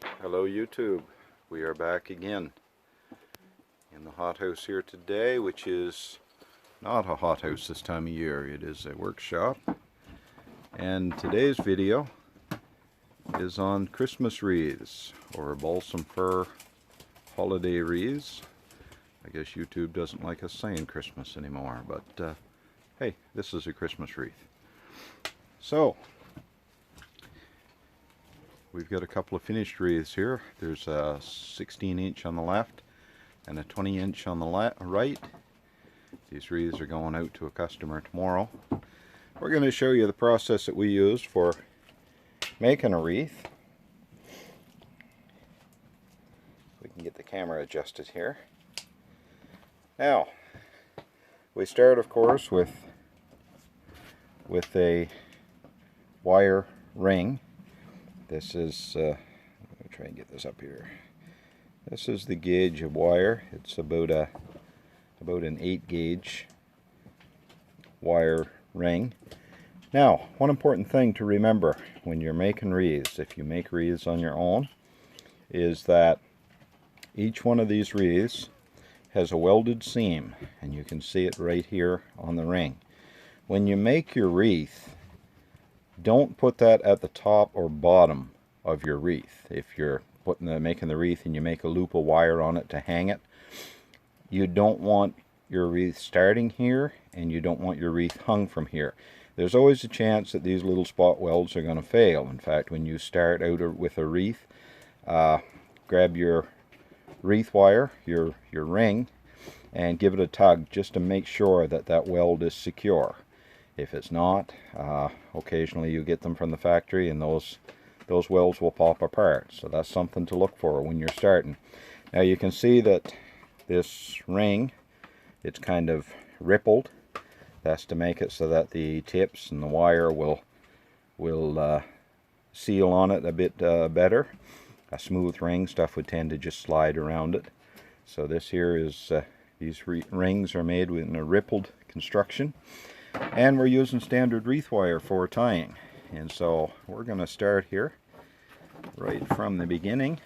Hello YouTube, we are back again in the hothouse here today, which is not a hothouse this time of year. It is a workshop, and today's video is on Christmas wreaths, or Balsam Fir holiday wreaths. I guess YouTube doesn't like us saying Christmas anymore, but hey, this is a Christmas wreath. So we've got a couple of finished wreaths here. There's a 16-inch on the left and a 20-inch on the right. These wreaths are going out to a customer tomorrow. We're going to show you the process that we used for making a wreath. We can get the camera adjusted here. Now, we start, of course, with a wire ring. This is, let me try and get this up here. This is the gauge of wire. It's about an 8-gauge wire ring. Now, one important thing to remember when you're making wreaths, if you make wreaths on your own, is that each one of these wreaths has a welded seam, and you can see it right here on the ring. When you make your wreath, don't put that at the top or bottom of your wreath. If you're making the wreath and you make a loop of wire on it to hang it, you don't want your wreath starting here, and you don't want your wreath hung from here. There's always a chance that these little spot welds are going to fail. In fact, when you start out with a wreath, grab your wreath wire, your ring, and give it a tug just to make sure that that weld is secure. If it's not, occasionally you get them from the factory and those welds will pop apart. So that's something to look for when you're starting. Now you can see that this ring, it's kind of rippled. That's to make it so that the tips and the wire will seal on it a bit better. A smooth ring stuff would tend to just slide around it. So this here is, these rings are made in a rippled construction. And we're using standard wreath wire for tying. And so we're going to start here right from the beginning.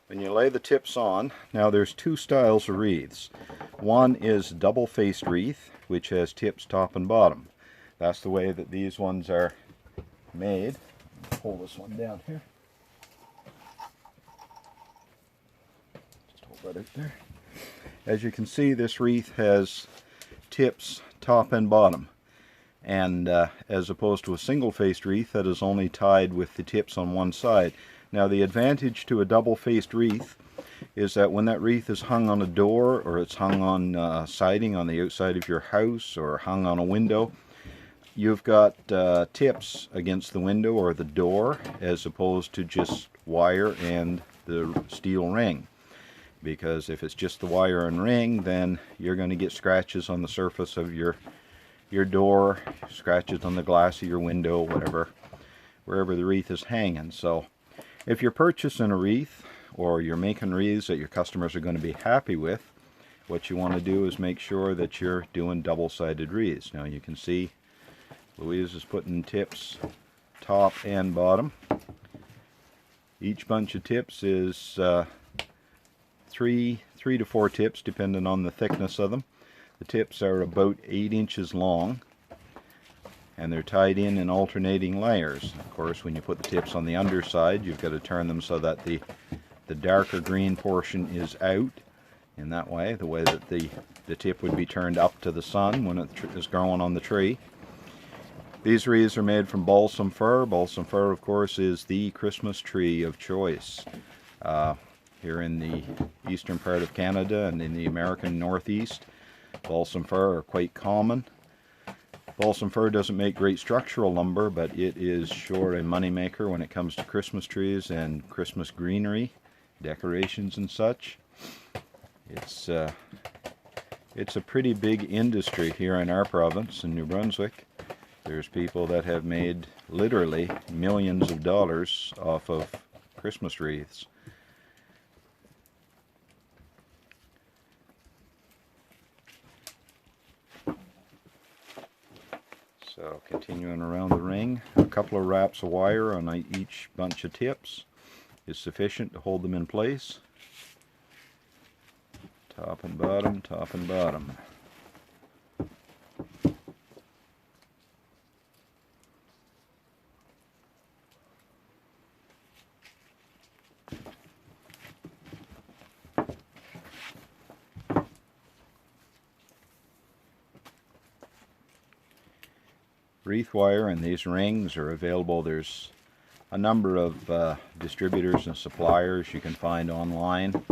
When you lay the tips on, now there's two styles of wreaths. One is double-faced wreath, which has tips top and bottom. That's the way that these ones are made. Pull this one down here. Just hold that out there. As you can see, this wreath has tips top and bottom. And as opposed to a single-faced wreath that is only tied with the tips on one side. Now the advantage to a double-faced wreath is that when that wreath is hung on a door, or it's hung on siding on the outside of your house, or hung on a window, you've got tips against the window or the door, as opposed to just wire and the steel ring. Because if it's just the wire and ring, then you're going to get scratches on the surface of your door, scratches on the glass of your window, wherever the wreath is hanging. So if you're purchasing a wreath, or you're making wreaths that your customers are going to be happy with, what you want to do is make sure that you're doing double-sided wreaths. Now you can see Louise is putting tips top and bottom. Each bunch of tips is 3 to 4 tips, depending on the thickness of them. The tips are about 8 inches long, and they're tied in alternating layers. Of course, when you put the tips on the underside, you've got to turn them so that the darker green portion is out. In that way, the way that the tip would be turned up to the sun when it is growing on the tree. These wreaths are made from balsam fir. Balsam fir, of course, is the Christmas tree of choice. Here in the eastern part of Canada and in the American Northeast, balsam fir are quite common. Balsam fir doesn't make great structural lumber, but it is sure a moneymaker when it comes to Christmas trees and Christmas greenery, decorations and such. It's a pretty big industry here in our province in New Brunswick. There's people that have made literally millions of dollars off of Christmas wreaths. So Continuing around the ring, a couple of wraps of wire on each bunch of tips is sufficient to hold them in place. Top and bottom, top and bottom. Wreath wire and these rings are available. There's a number of distributors and suppliers you can find online.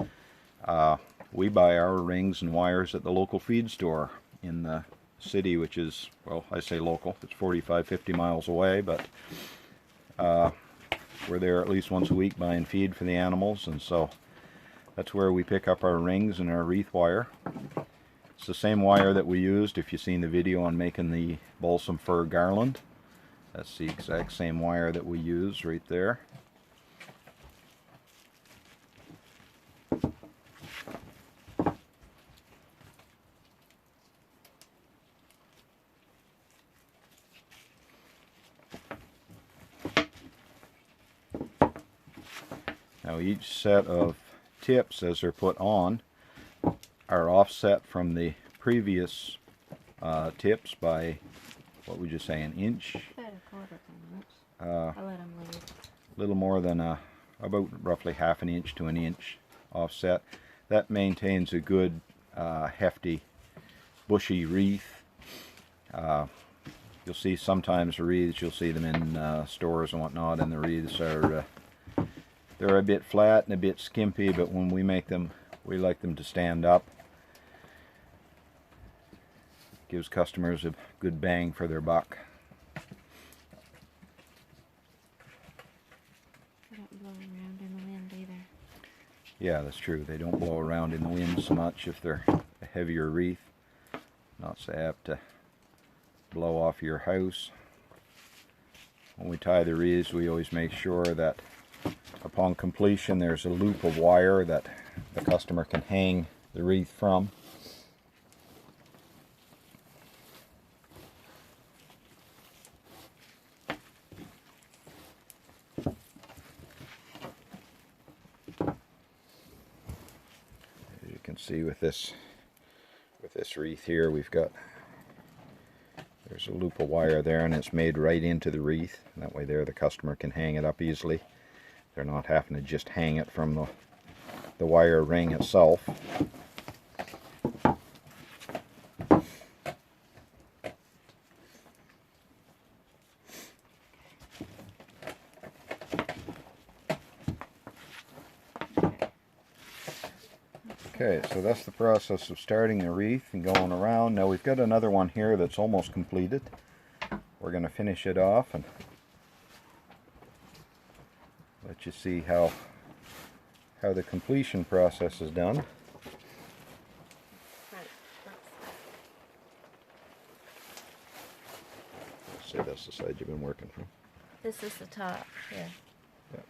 We buy our rings and wires at the local feed store in the city, which is, well, I say local, it's 45-50 miles away, but we're there at least once a week buying feed for the animals, and so that's where we pick up our rings and our wreath wire. It's the same wire that we used if you've seen the video on making the balsam fir garland. That's the exact same wire that we use right there. Now each set of tips as they're put on are offset from the previous tips by, what would you say, an inch? About a quarter of an inch. I'll let them leave. A little more than about roughly half an inch to an inch offset. That maintains a good hefty bushy wreath. You'll see sometimes the wreaths, you'll see them in stores and whatnot, and the wreaths are they're a bit flat and a bit skimpy, but when we make them, we like them to stand up. Gives customers a good bang for their buck. They don't blow around in the wind either. Yeah, that's true. They don't blow around in the wind so much if they're a heavier wreath. Not so apt to blow off your house. When we tie the wreaths, we always make sure that upon completion there's a loop of wire that the customer can hang the wreath from. As you can see with this wreath here, there's a loop of wire there, and it's made right into the wreath. That way there the customer can hang it up easily. They're not having to just hang it from the wire ring itself. Okay, so that's the process of starting the wreath and going around. Now we've got another one here that's almost completed. We're going to finish it off and let you see how the completion process is done. Say that's the side you've been working from. This is the top, yeah. Yep.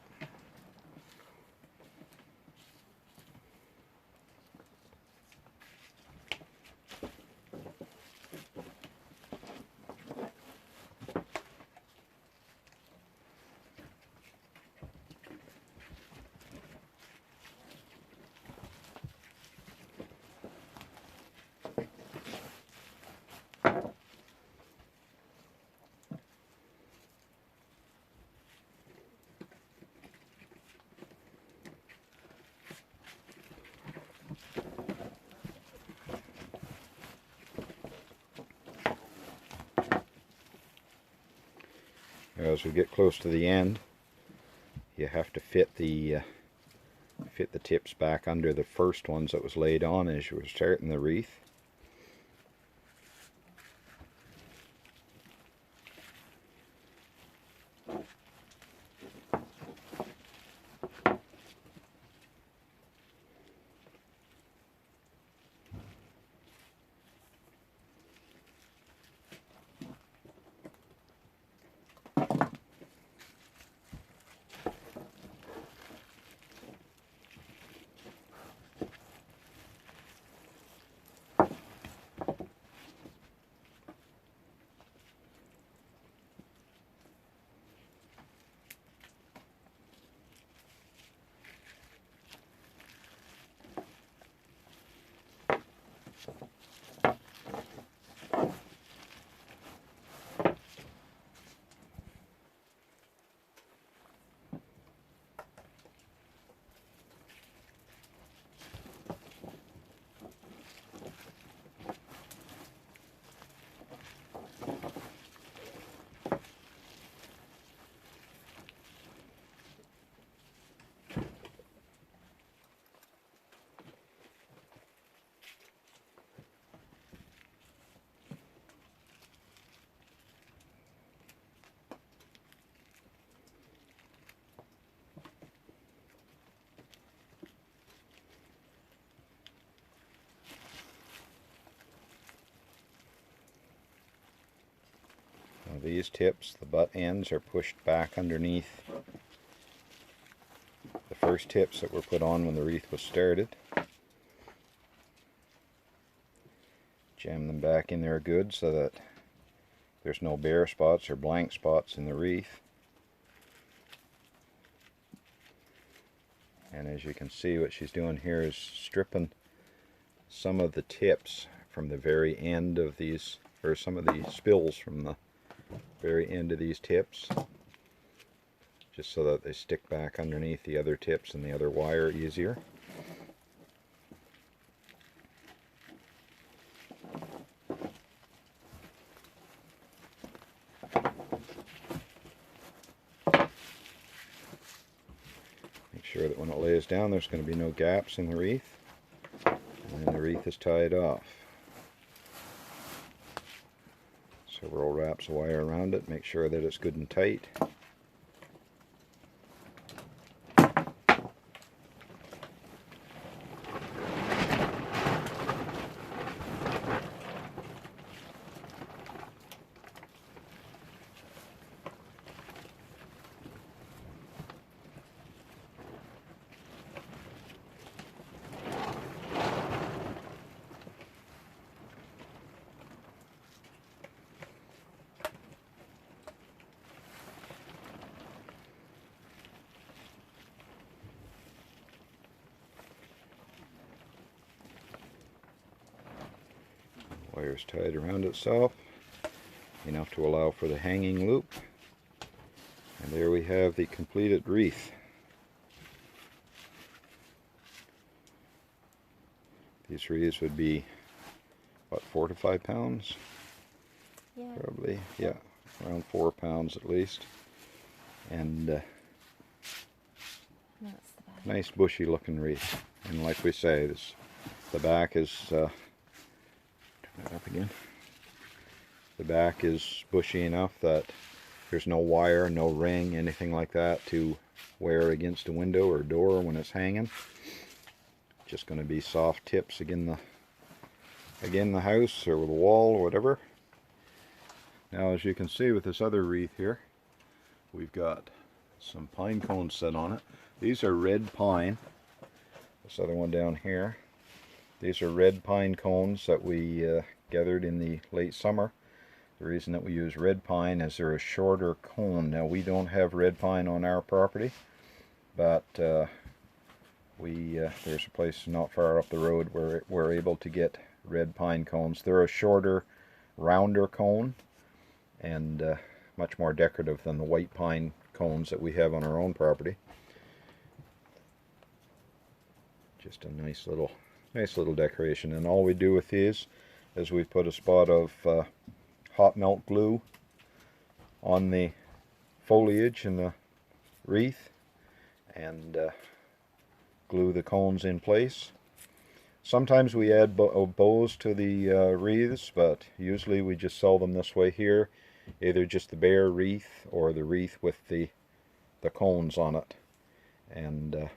As we get close to the end, you have to fit the tips back under the first ones that was laid on as you were starting the wreath. Now these tips, the butt ends, are pushed back underneath the first tips that were put on when the wreath was started. Jam them back in there good so that there's no bare spots or blank spots in the wreath. And as you can see, what she's doing here is stripping some of the tips from the very end of these, or some of the spills from the very end of these tips, just so that they stick back underneath the other tips and the other wire easier. Make sure that when it lays down there's going to be no gaps in the wreath, and then the wreath is tied off. So roll wraps of wire around it, make sure that it's good and tight. Wire's tied around itself, enough to allow for the hanging loop. And there we have the completed wreath. These wreaths would be, what, 4 to 5 pounds? Yeah. Probably, yeah, around 4 pounds at least. And That's the back. nice bushy looking wreath. And like we say, the back is up again. The back is bushy enough that there's no wire, no ring, anything like that to wear against a window or door when it's hanging. Just going to be soft tips again the house or the wall or whatever. Now, as you can see with this other wreath here, we've got some pine cones set on it. These are red pine. This other one down here, these are red pine cones that we gathered in the late summer. The reason that we use red pine is they're a shorter cone. Now, we don't have red pine on our property, but there's a place not far up the road where we're able to get red pine cones. They're a shorter, rounder cone, and much more decorative than the white pine cones that we have on our own property. Just a nice little decoration. And all we do with these is we put a spot of hot melt glue on the foliage in the wreath and glue the cones in place. Sometimes we add bows to the wreaths, but usually we just sell them this way here, either just the bare wreath or the wreath with the cones on it. And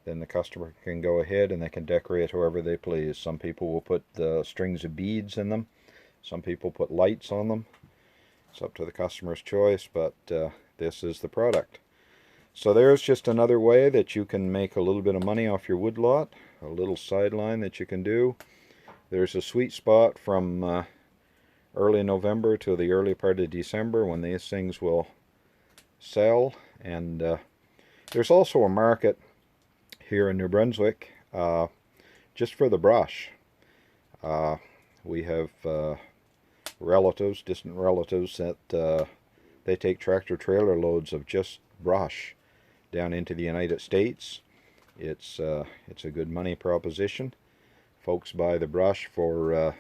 then the customer can go ahead and they can decorate however they please. Some people will put strings of beads in them. Some people put lights on them. It's up to the customer's choice, but this is the product. So there's just another way that you can make a little bit of money off your woodlot, a little sideline that you can do. There's a sweet spot from early November to the early part of December when these things will sell. And there's also a market here in New Brunswick just for the brush. We have relatives, distant relatives, that they take tractor trailer loads of just brush down into the United States. It's a good money proposition. Folks buy the brush for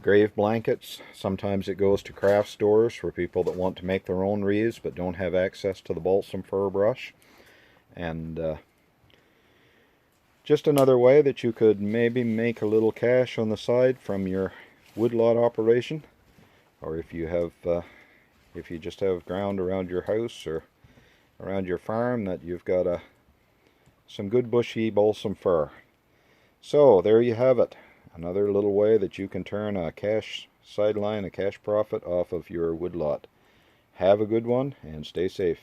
grave blankets. Sometimes it goes to craft stores for people that want to make their own wreaths but don't have access to the balsam fir brush. And just another way that you could maybe make a little cash on the side from your woodlot operation, or if you just have ground around your house or around your farm that you've got some good bushy balsam fir. So there you have it, another little way that you can turn a cash sideline, a cash profit off of your woodlot. Have a good one and stay safe.